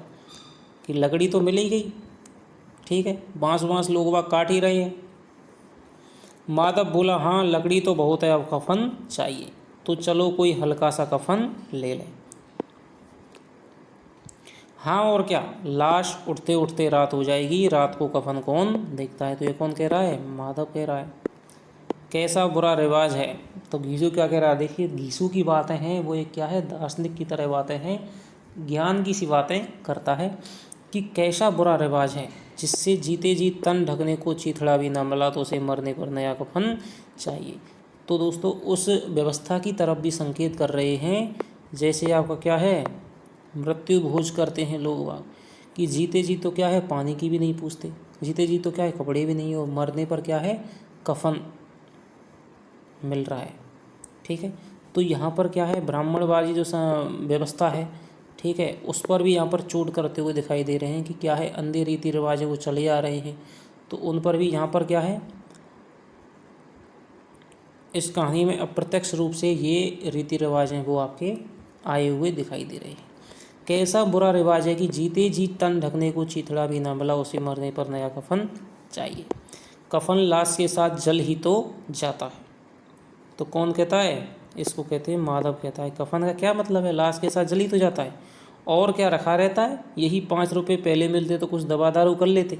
कि लकड़ी तो मिल ही गई, ठीक है, बांस बांस लोग बाग काट ही रहे हैं। माधव बोला, हाँ लकड़ी तो बहुत है, अब कफन चाहिए, तो चलो कोई हल्का सा कफन ले लें। हाँ और क्या, लाश उठते उठते रात हो जाएगी, रात को कफन कौन देखता है। तो ये कौन कह रहा है, माधव कह रहा है। कैसा बुरा रिवाज है। तो घीसू क्या कह रहा है, देखिए घीसू की बातें हैं वो एक क्या है, दार्शनिक की तरह बातें हैं, ज्ञान की सी बातें करता है कि कैसा बुरा रिवाज है जिससे जीते जी तन ढकने को चीथड़ा भी ना मिला तो उसे मरने पर नया कफन चाहिए। तो दोस्तों उस व्यवस्था की तरफ भी संकेत कर रहे हैं, जैसे आपका क्या है, मृत्यु भोज करते हैं लोग वाग, कि जीते जी तो क्या है, पानी की भी नहीं पूछते, जीते जी तो क्या है, कपड़े भी नहीं हो, मरने पर क्या है, कफन मिल रहा है, ठीक है। तो यहाँ पर क्या है, ब्राह्मणवादी जो व्यवस्था है, ठीक है, उस पर भी यहाँ पर चोट करते हुए दिखाई दे रहे हैं कि क्या है, अंधे रीति रिवाज है वो चले आ रहे हैं, तो उन पर भी यहाँ पर क्या है, इस कहानी में अप्रत्यक्ष रूप से ये रीति रिवाज हैं वो आपके आए हुए दिखाई दे रहे हैं। कैसा बुरा रिवाज है कि जीते जी तन ढकने को चीथड़ा भी ना मिला, उसे मरने पर नया कफन चाहिए। कफन लाश के साथ जल ही तो जाता है। तो कौन कहता है? इसको कहते हैं माधव कहता है। कफन का क्या मतलब है? लाश के साथ जल ही तो जाता है, और क्या रखा रहता है? यही 5 रुपये पहले मिलते तो कुछ दवा दारू कर लेते।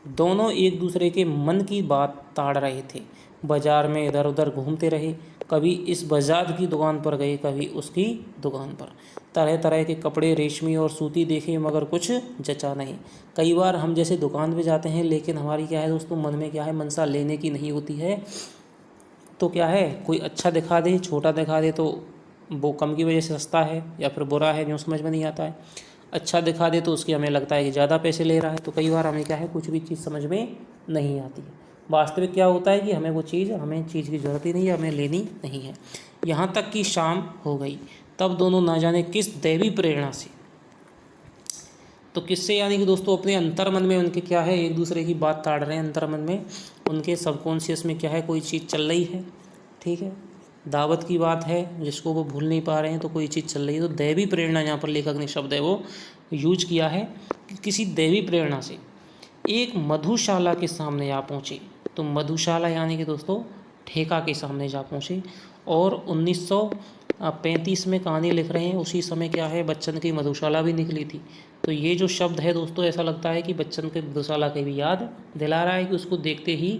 दोनों एक दूसरे के मन की बात ताड़ रहे थे। बाजार में इधर उधर घूमते रहे, कभी इस बजाज की दुकान पर गए, कभी उसकी दुकान पर। तरह तरह के कपड़े रेशमी और सूती देखे, मगर कुछ जचा नहीं। कई बार हम जैसे दुकान पे जाते हैं, लेकिन हमारी क्या है दोस्तों, मन में क्या है, मनसा लेने की नहीं होती है। तो क्या है, कोई अच्छा दिखा दे, छोटा दिखा दे तो वो कम की वजह से सस्ता है या फिर बुरा है, जो समझ में नहीं आता है। अच्छा दिखा दे तो उसकी हमें लगता है कि ज़्यादा पैसे ले रहा है। तो कई बार हमें क्या है, कुछ भी चीज़ समझ में नहीं आती है। वास्तविक क्या होता है कि हमें चीज़ की ज़रूरत ही नहीं है, हमें लेनी नहीं है। यहाँ तक कि शाम हो गई, तब दोनों ना जाने किस दैवी प्रेरणा से, तो किससे, यानी कि दोस्तों अपने अंतर मन में उनके क्या है, एक दूसरे की बात ताड़ रहे हैं। अंतर मन में उनके सबकॉन्शियस में क्या है, कोई चीज़ चल रही है। ठीक है, दावत की बात है जिसको वो भूल नहीं पा रहे हैं, तो कोई चीज़ चल रही है। तो दैवी प्रेरणा यहाँ पर लेखक ने शब्द है वो यूज किया है कि किसी दैवी प्रेरणा से एक मधुशाला के सामने जा पहुँचे। तो मधुशाला यानी कि दोस्तों ठेका के सामने जा पहुँचे। और 1935 में कहानी लिख रहे हैं, उसी समय क्या है, बच्चन की मधुशाला भी निकली थी। तो ये जो शब्द है दोस्तों, ऐसा लगता है कि बच्चन के मधुशाला की भी याद दिला रहा है कि उसको देखते ही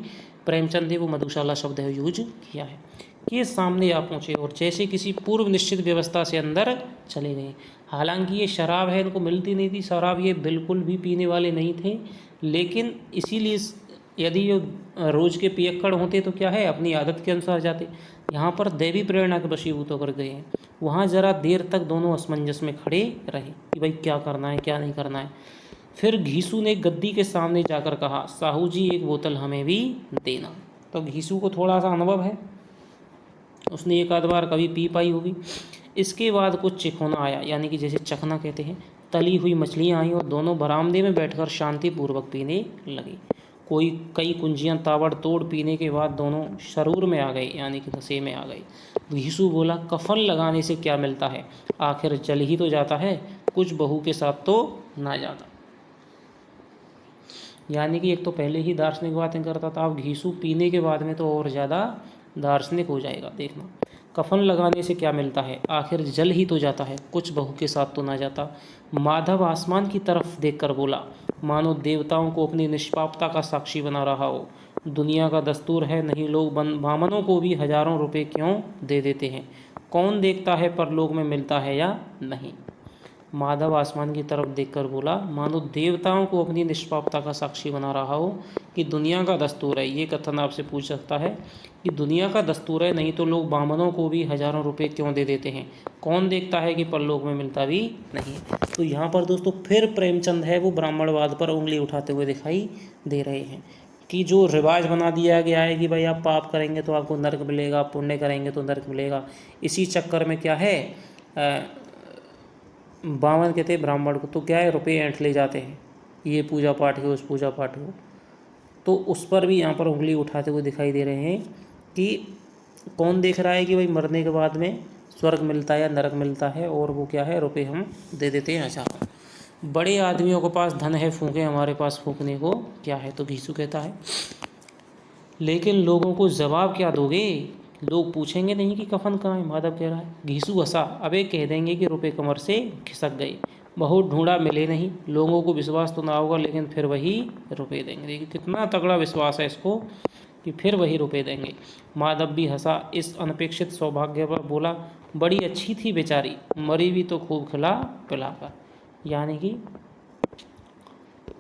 प्रेमचंद ने वो मधुशाला शब्द है यूज किया है। कि सामने आ पहुँचे और जैसे किसी पूर्व निश्चित व्यवस्था से अंदर चले गए। हालांकि ये शराब है, इनको मिलती नहीं थी शराब, ये बिल्कुल भी पीने वाले नहीं थे। लेकिन इसीलिए यदि ये रोज़ के पियक्कड़ होते तो क्या है, अपनी आदत के अनुसार जाते। यहाँ पर दैवी प्रेरणा के वशीभूत होकर गए हैं। वहाँ ज़रा देर तक दोनों असमंजस में खड़े रहे कि भाई क्या करना है क्या नहीं करना है। फिर घीसू ने गद्दी के सामने जाकर कहा, साहू जी एक बोतल हमें भी देना। तो घीसू को थोड़ा सा अनुभव है, उसने एक आध बार कभी पी पाई होगी। इसके बाद कुछ चिखोना आया, यानी कि जैसे चखना कहते हैं। तली हुई मछलियाँ आईं और दोनों बरामदे में बैठकर शांतिपूर्वक पीने लगे। कई कुंजियाँ ताबड़तोड़ पीने के बाद दोनों शरूर में आ गए, यानी कि नशे में आ गए। घीसू बोला, कफन लगाने से क्या मिलता है, आखिर जल ही तो जाता है, कुछ बहू के साथ तो ना जाता। यानी कि एक तो पहले ही दार्शनिक बातें करता था, अब घीसू पीने के बाद में तो और ज़्यादा दार्शनिक हो जाएगा। देखना, कफन लगाने से क्या मिलता है, आखिर जल ही तो जाता है, कुछ बहू के साथ तो ना जाता। माधव आसमान की तरफ देखकर बोला, मानो देवताओं को अपनी निष्पापता का साक्षी बना रहा हो। दुनिया का दस्तूर है, नहीं लोग बामनों को भी हजारों रुपए क्यों दे देते हैं। कौन देखता है परलोक में मिलता है या नहीं। माधव आसमान की तरफ देखकर बोला, मानो देवताओं को अपनी निष्पापता का साक्षी बना रहा हो कि दुनिया का दस्तूर है। ये कथन आपसे पूछ सकता है कि दुनिया का दस्तूर है, नहीं तो लोग बामनों को भी हजारों रुपए क्यों दे देते हैं। कौन देखता है कि परलोक में मिलता भी नहीं। तो यहाँ पर दोस्तों फिर प्रेमचंद है वो ब्राह्मणवाद पर उंगली उठाते हुए दिखाई दे रहे हैं कि जो रिवाज बना दिया गया है कि भाई आप पाप करेंगे तो आपको नरक मिलेगा, पुण्य करेंगे तो नरक मिलेगा। इसी चक्कर में क्या है, बावन कहते हैं ब्राह्मण को, तो क्या है, रुपये ऐंठ ले जाते हैं, ये पूजा पाठ हो उस पूजा पाठ हो। तो उस पर भी यहाँ पर उंगली उठाते हुए दिखाई दे रहे हैं कि कौन देख रहा है कि भाई मरने के बाद में स्वर्ग मिलता है या नरक मिलता है, और वो क्या है, रुपये हम दे देते हैं। अच्छा, बड़े आदमियों के पास धन है फूंके, हमारे पास फूंकने को क्या है। तो घीसू कहता है, लेकिन लोगों को जवाब क्या दोगे, लोग पूछेंगे नहीं कि कफन कहाँ है। माधव कह रहा है। घीसू हंसा, अबे कह देंगे कि रुपए कमर से खिसक गए, बहुत ढूंढा मिले नहीं। लोगों को विश्वास तो ना होगा, लेकिन फिर वही रुपए देंगे। देखिए कितना तगड़ा विश्वास है इसको कि फिर वही रुपए देंगे। माधव भी हंसा इस अनपेक्षित सौभाग्य पर, बोला, बड़ी अच्छी थी बेचारी, मरी भी तो खूब खिला पिलाकर। यानी कि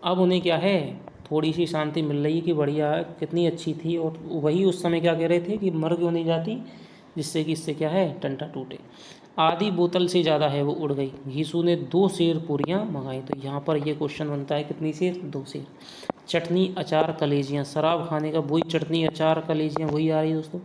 अब उन्हें क्या है, थोड़ी सी शांति मिल रही है कि बढ़िया कितनी अच्छी थी। और वही उस समय क्या कह रहे थे कि मर क्यों नहीं जाती, जिससे कि इससे क्या है, टंटा टूटे। आधी बोतल से ज़्यादा है वो उड़ गई। घीसू ने 2 सेर पूरियाँ मंगाई। तो यहाँ पर ये क्वेश्चन बनता है, कितनी सेर, 2 सेर। चटनी अचार कलेजियाँ, शराब खाने का वही चटनी अचार कलेजियाँ वही आ रही है दोस्तों,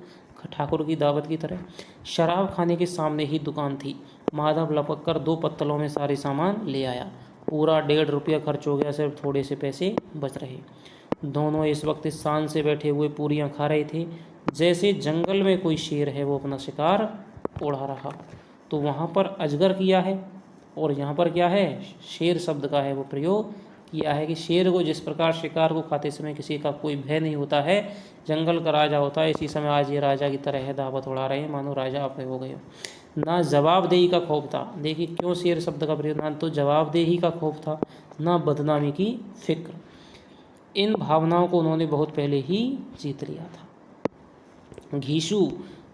ठाकुर की दावत की तरह। शराब खाने के सामने ही दुकान थी। माधव लपक कर 2 पत्तलों में सारे सामान ले आया। पूरा 1.5 रुपया खर्च हो गया, सिर्फ थोड़े से पैसे बच रहे। दोनों इस वक्त शान से बैठे हुए पूरियां खा रहे थे। जैसे जंगल में कोई शेर है वो अपना शिकार उड़ा रहा। तो वहाँ पर अजगर किया है और यहाँ पर क्या है, शेर शब्द का है वो प्रयोग किया है कि शेर को जिस प्रकार शिकार को खाते समय किसी का कोई भय नहीं होता है, जंगल का राजा होता है, इसी समय आज ये राजा की तरह है, दावत उड़ा रहे हैं, मानो राजा आप हो गए हो। ना जवाबदेही का खौफ था, देखिए क्यों शेर शब्द का प्रयोग, ना तो जवाबदेही का खौफ था, ना बदनामी की फिक्र। इन भावनाओं को उन्होंने बहुत पहले ही जीत लिया था। घीसू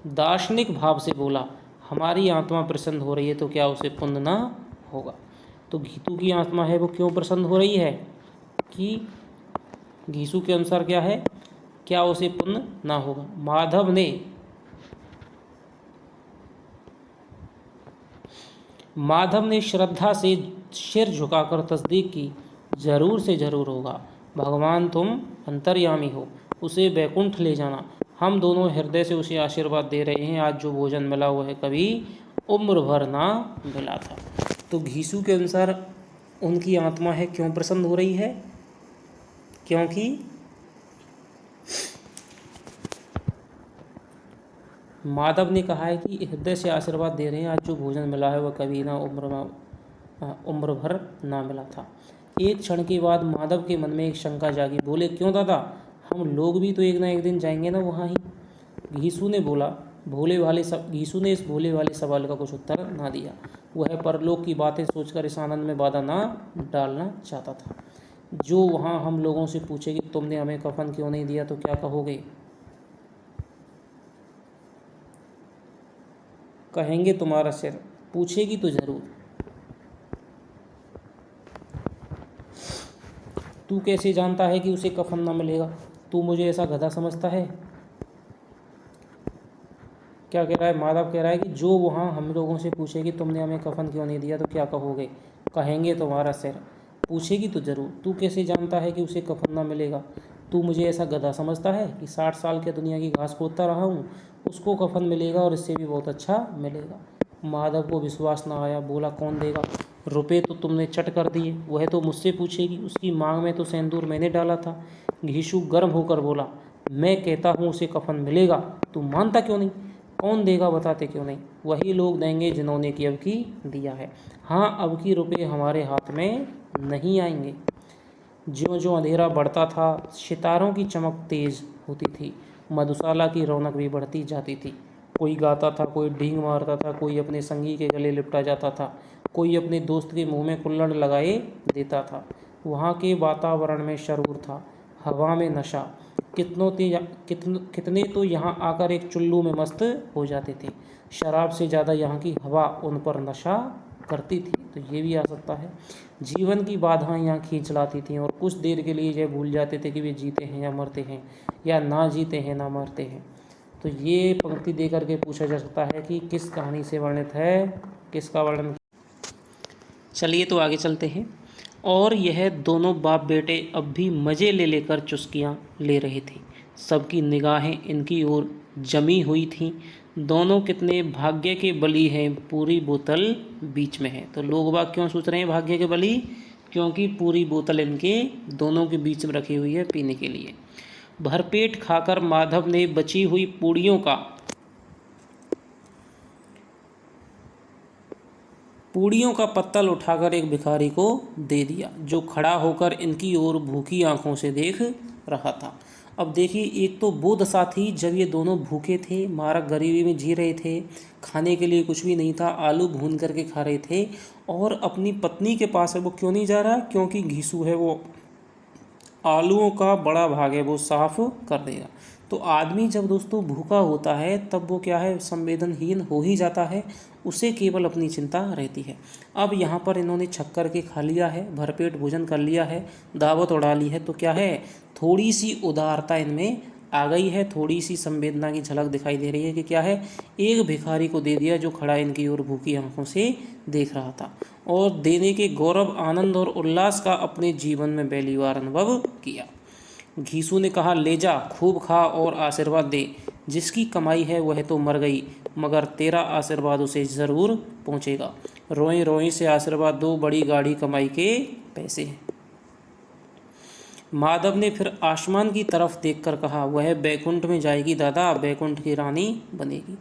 दार्शनिक भाव से बोला, हमारी आत्मा प्रसन्न हो रही है तो क्या उसे पुण्य ना होगा। तो घीतू की आत्मा है वो क्यों प्रसन्न हो रही है कि घीसू के अनुसार क्या है, क्या उसे पुण्य ना होगा। माधव ने श्रद्धा से सिर झुकाकर तस्दीक की, जरूर से जरूर होगा, भगवान तुम अंतर्यामी हो, उसे बैकुंठ ले जाना। हम दोनों हृदय से उसे आशीर्वाद दे रहे हैं, आज जो भोजन मिला हुआ है कभी उम्र भर ना मिला था। तो घीसू के अनुसार उनकी आत्मा है क्यों प्रसन्न हो रही है, क्योंकि माधव ने कहा है कि हृदय से आशीर्वाद दे रहे हैं, आज जो भोजन मिला है वह कभी ना उम्र भर ना मिला था। एक क्षण के बाद माधव के मन में एक शंका जागी, बोले क्यों दादा, हम लोग भी तो एक ना एक दिन जाएंगे ना वहाँ ही। घीसू ने इस भोले वाले सवाल का कुछ उत्तर ना दिया। वह परलोक की बातें सोचकर इस आनंद में बाधा ना डालना चाहता था। जो वहाँ हम लोगों से पूछे कि तुमने हमें कफन क्यों नहीं दिया तो क्या कहोगे, कहेंगे तुम्हारा सिर, पूछेगी तो जरूर, तू कैसे जानता है कि उसे कफन ना मिलेगा, तू मुझे ऐसा गधा समझता है। क्या कह रहा है, माधव कह रहा है कि जो वहाँ हम लोगों से पूछेगी तुमने हमें कफन क्यों नहीं दिया तो क्या कहोगे, कहेंगे तुम्हारा सिर, पूछेगी तो जरूर, तू कैसे जानता है कि उसे कफन ना मिलेगा, तू मुझे ऐसा गधा समझता है कि 60 साल के दुनिया की घास खोदता रहा हूँ, उसको कफन मिलेगा और इससे भी बहुत अच्छा मिलेगा। माधव को विश्वास ना आया, बोला कौन देगा, रुपए तो तुमने चट कर दिए, वह तो मुझसे पूछेगी, उसकी मांग में तो सेंदूर मैंने डाला था। घीसू गर्म होकर बोला, मैं कहता हूँ उसे कफन मिलेगा, तू मानता क्यों नहीं, कौन देगा बताते क्यों नहीं, वही लोग देंगे जिन्होंने कि अब की दिया है, हाँ अब की रुपए हमारे हाथ में नहीं आएंगे। ज्यों ज्यों अंधेरा बढ़ता था सितारों की चमक तेज होती थी, मधुशाला की रौनक भी बढ़ती जाती थी। कोई गाता था, कोई ढींग मारता था, कोई अपने संगी के गले लिपटा जाता था, कोई अपने दोस्त के मुंह में कुल्हड़ लगाए देता था। वहाँ के वातावरण में शरूर था, हवा में नशा, कितने तो यहाँ आकर एक चुल्लू में मस्त हो जाते थे। शराब से ज़्यादा यहाँ की हवा उन पर नशा करती थी। तो ये भी आ सकता है, जीवन की बाधाएं यहाँ खींच लाती थीं और कुछ देर के लिए ये भूल जाते थे कि वे जीते हैं या मरते हैं, या ना जीते हैं ना मरते हैं। तो ये पंक्ति दे करके पूछा जा सकता है कि किस कहानी से वर्णित है, किसका वर्णन। चलिए तो आगे चलते हैं। और यह दोनों बाप बेटे अब भी मज़े ले लेकर चुस्कियाँ ले रहे थे, सबकी निगाहें इनकी ओर जमी हुई थीं। दोनों कितने भाग्य के बली हैं, पूरी बोतल बीच में है। तो लोग बाग क्यों सोच रहे हैं भाग्य के बली, क्योंकि पूरी बोतल इनके दोनों के बीच में रखी हुई है पीने के लिए। भरपेट खाकर माधव ने बची हुई पूड़ियों का पत्तल उठाकर एक भिखारी को दे दिया, जो खड़ा होकर इनकी ओर भूखी आंखों से देख रहा था। अब देखिए, एक तो वो दशा थी जब ये दोनों भूखे थे, मारक गरीबी में जी रहे थे, खाने के लिए कुछ भी नहीं था, आलू भून करके खा रहे थे, और अपनी पत्नी के पास है वो क्यों नहीं जा रहा, क्योंकि घीसू है वो आलूओं का बड़ा भाग है वो साफ कर देगा। तो आदमी जब दोस्तों भूखा होता है तब वो क्या है, संवेदनहीन हो ही जाता है, उसे केवल अपनी चिंता रहती है। अब यहाँ पर इन्होंने छक कर के खा लिया है, भरपेट भोजन कर लिया है, दावत उड़ा ली है, तो क्या है, थोड़ी सी उदारता इनमें आ गई है, थोड़ी सी संवेदना की झलक दिखाई दे रही है कि क्या है, एक भिखारी को दे दिया जो खड़ा इनकी ओर भूखी आंखों से देख रहा था, और देने के गौरव, आनंद और उल्लास का अपने जीवन में पहली बार अनुभव किया। घीसू ने कहा, ले जा, खूब खा और आशीर्वाद दे, जिसकी कमाई है वह तो मर गई, मगर तेरा आशीर्वाद उसे ज़रूर पहुँचेगा। रोए रोए से आशीर्वाद दो, बड़ी गाढ़ी कमाई के पैसे हैं। माधव ने फिर आसमान की तरफ देखकर कहा, वह बैकुंठ में जाएगी दादा, बैकुंठ की रानी बनेगी।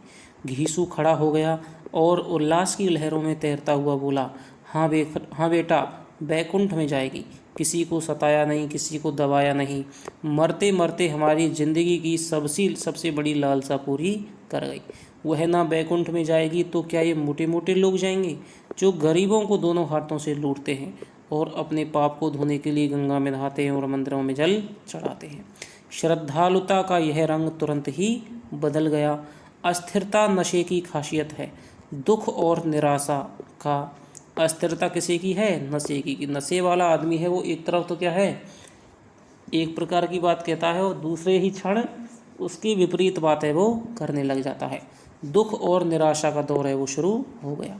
घीसू खड़ा हो गया और उल्लास की लहरों में तैरता हुआ बोला, हाँ बेटा, बैकुंठ में जाएगी। किसी को सताया नहीं, किसी को दबाया नहीं, मरते मरते हमारी जिंदगी की सबसे बड़ी लालसा पूरी कर गई। वह ना बैकुंठ में जाएगी तो क्या ये मोटे मोटे लोग जाएंगे, जो गरीबों को दोनों हाथों से लूटते हैं और अपने पाप को धोने के लिए गंगा में नहाते हैं और मंदिरों में जल चढ़ाते हैं। श्रद्धालुता का यह रंग तुरंत ही बदल गया। अस्थिरता नशे की खासियत है, दुख और निराशा का। अस्थिरता किसी की है, नशे की। कि नशे वाला आदमी है वो एक तरफ तो क्या है, एक प्रकार की बात कहता है और दूसरे ही क्षण उसकी विपरीत बात है वो करने लग जाता है। दुख और निराशा का दौर है वो शुरू हो गया।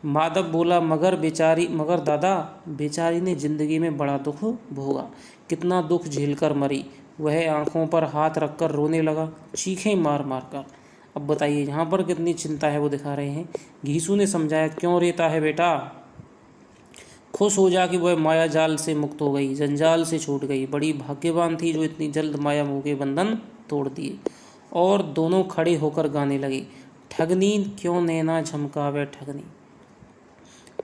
माधव बोला, मगर दादा, बेचारी ने जिंदगी में बड़ा दुख भोगा, कितना दुख झेलकर मरी। वह आंखों पर हाथ रखकर रोने लगा, चीखें मार मार कर। अब बताइए यहाँ पर कितनी चिंता है वो दिखा रहे हैं। घीसू ने समझाया, क्यों रोता है बेटा, खुश हो जा कि वह माया जाल से मुक्त हो गई, जंजाल से छूट गई। बड़ी भाग्यवान थी जो इतनी जल्द माया मोह के बंधन तोड़ दिए। और दोनों खड़े होकर गाने लगे, ठगनी क्यों नैना झमकावे ठगनी।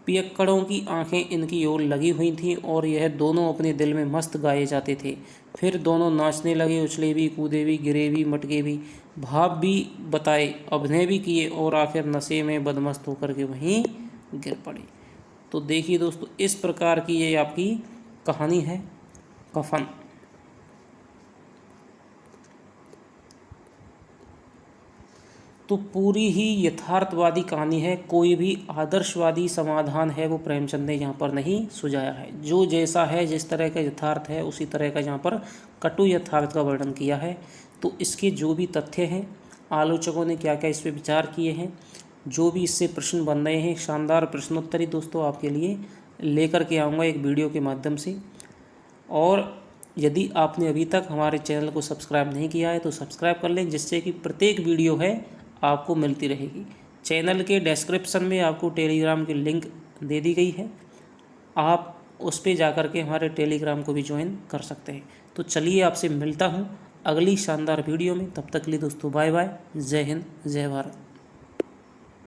पियक्कड़ों की आंखें इनकी ओर लगी हुई थीं और यह दोनों अपने दिल में मस्त गाए जाते थे। फिर दोनों नाचने लगे, उछले भी, कूदे भी, गिरे भी, मटके भी, भाव भी बताए, अभिनय भी किए और आखिर नशे में बदमस्त होकर के वहीं गिर पड़े। तो देखिए दोस्तों, इस प्रकार की ये आपकी कहानी है कफन। तो पूरी ही यथार्थवादी कहानी है, कोई भी आदर्शवादी समाधान है वो प्रेमचंद ने यहाँ पर नहीं सुझाया है। जो जैसा है, जिस तरह का यथार्थ है, उसी तरह का यहाँ पर कटु यथार्थ का वर्णन किया है। तो इसके जो भी तथ्य हैं, आलोचकों ने क्या क्या इस पर विचार किए हैं, जो भी इससे प्रश्न बन रहे हैं, शानदार प्रश्नोत्तरी दोस्तों आपके लिए लेकर के आऊँगा एक वीडियो के माध्यम से। और यदि आपने अभी तक हमारे चैनल को सब्सक्राइब नहीं किया है तो सब्सक्राइब कर लें, जिससे कि प्रत्येक वीडियो है आपको मिलती रहेगी। चैनल के डिस्क्रिप्शन में आपको टेलीग्राम की लिंक दे दी गई है, आप उस पर जाकर के हमारे टेलीग्राम को भी ज्वाइन कर सकते हैं। तो चलिए आपसे मिलता हूँ अगली शानदार वीडियो में, तब तक के लिए दोस्तों बाय बाय, जय हिंद, जय भारत।